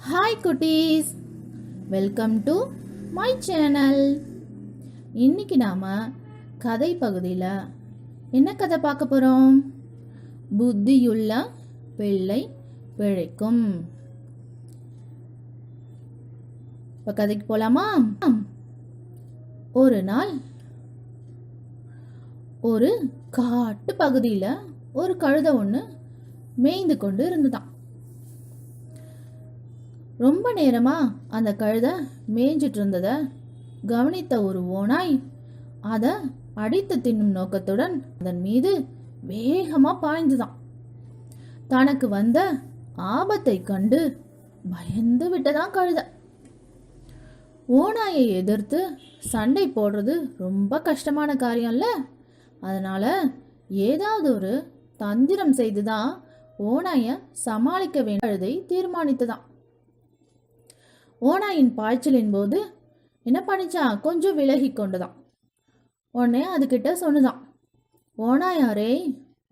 Hi குட்டீஸ், welcome to my channel. இன்னைக்கு நாம கதை பகுதியில் என்ன கதை பார்க்க போகிறோம்? புத்தியுள்ள பிள்ளை பிழைக்கும். இப்போ கதைக்கு போகலாமா? ஒரு நாள் ஒரு காட்டு பகுதியில் ஒரு கழுதை ஒன்று மேய்ந்து கொண்டு இருந்துதான். ரொம்ப நேரமா அந்த கழுதை மேய்ஞ்சிட்டு இருந்ததை கவனித்த ஒரு ஓநாய் அதை அடித்து தின்னும் நோக்கத்துடன் அதன் மீது வேகமா பாய்ந்துதான். தனக்கு வந்த ஆபத்தை கண்டு பயந்து விட்டதான் கழுதை. ஓநாயை எதிர்த்து சண்டை போடுறது ரொம்ப கஷ்டமான காரியம்ல. அதனால ஏதாவது ஒரு தந்திரம் செய்துதான் ஓநாயை சமாளிக்க வேண்டியதை தீர்மானித்துதான். ஓநாயின் பாய்ச்சலின் போது என்ன பண்ணிச்சான்? கொஞ்சம் விலகி கொண்டுதான். உடனே அதுகிட்ட சொன்னதான், ஓநாயாரே,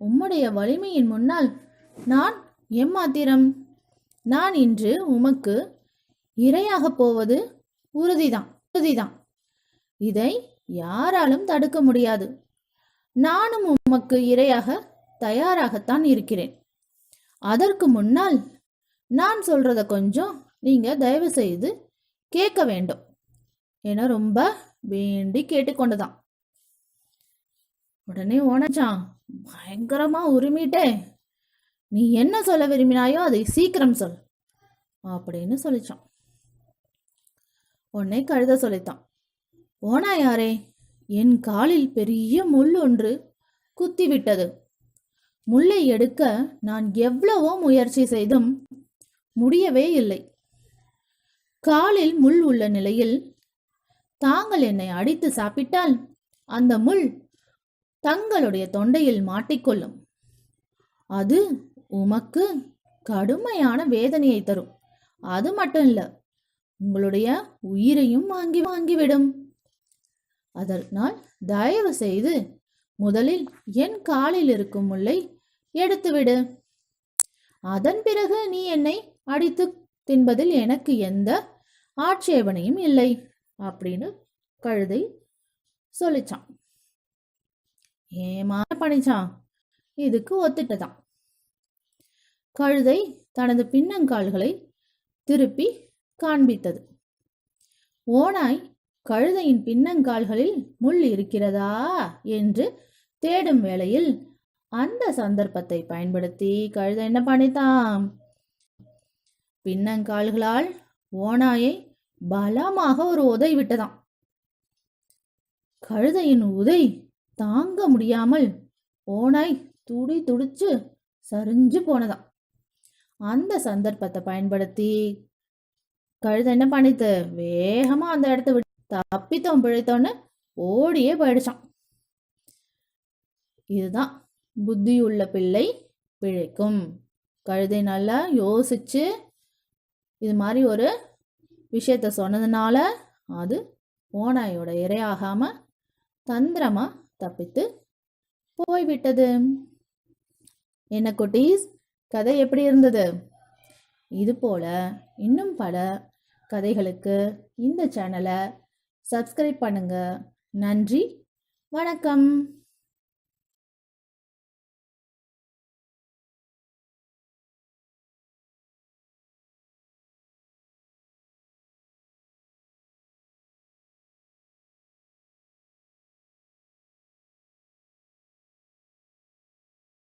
உம்முடைய வலிமையின் முன்னால் நான் எம்மாத்திரம்? நான் இன்று உமக்கு இரையாக போவது உறுதிதான். இதை யாராலும் தடுக்க முடியாது. நானும் உமக்கு இரையாக தயாராகத்தான் இருக்கிறேன். அதற்கு முன்னால் நான் சொல்றத கொஞ்சம் நீங்க தயவு செய்து கேட்க வேண்டும் என ரொம்ப வேண்டி கேட்டுக்கொண்டுதான். உடனே ஓனச்சான் பயங்கரமா உரிமிட்டே, நீ என்ன சொல்ல விரும்பினாயோ அதை சீக்கிரம் சொல் அப்படின்னு சொல்லிச்சான். உடனே கழுத சொல்லித்தான், ஓனாயாரே, என் காலில் பெரிய முள் ஒன்று குத்தி விட்டது. முள்ளை எடுக்க நான் எவ்வளவோ முயற்சி செய்தும் முடியவே இல்லை. காலில் முள் உள்ள நிலையில் தாங்கள் என்னை அடித்து சாப்பிட்டால் அந்த முள் தங்களுடைய தொண்டையில் மாட்டிக்கொள்ளும். அது உமக்கு கடுமையான வேதனையை தரும். அது மட்டும் இல்ல, உங்களுடைய உயிரையும் வாங்கிவிடும். அதனால் தயவு செய்து முதலில் என் காலில் இருக்கும் முள்ளை எடுத்துவிடு. அதன் பிறகு நீ என்னை அடித்து தின்பதில் எனக்கு எந்த ஆட்சேபனையும் இல்லை அப்படின்னு கழுதை சொல்லிச்சான். ஏமா பண்ணிச்சான்? இதுக்கு ஒத்துட்டதான். கழுதை தனது பின்னங்கால்களை திருப்பி காண்பித்தது. ஓநாய் கழுதையின் பின்னங்கால்களில் முள் இருக்கிறதா என்று தேடும் வேளையில் அந்த சந்தர்ப்பத்தை பயன்படுத்தி கழுதை என்ன பண்ணித்தான்? பின்னங்கால்களால் ஓநாயை பலமாக ஒரு உதை விட்டதாம். கழுதையின் உதை தாங்க முடியாமல் ஓநாய் துடிச்சு சரிஞ்சு போனதாம். அந்த சந்தர்ப்பத்தை பயன்படுத்தி கழுதை என்ன பண்ணித்து? வேகமா அந்த இடத்த விட்டு தப்பித்தோம் பிழைத்தோன்னு ஓடியே போயிடுச்சான். இதுதான் புத்தியுள்ள பிள்ளை பிழைக்கும். கழுதை நல்லா யோசிச்சு இது மாதிரி ஒரு விஷயத்த சொன்னதுனால அது ஓநாயோட இரையாகாம தந்திரமா தப்பித்து போய்விட்டது. என்ன குட்டீஸ், கதை எப்படி இருந்தது? இது போல இன்னும் பல கதைகளுக்கு இந்த சேனலை சப்ஸ்கிரைப் பண்ணுங்க. நன்றி, வணக்கம்.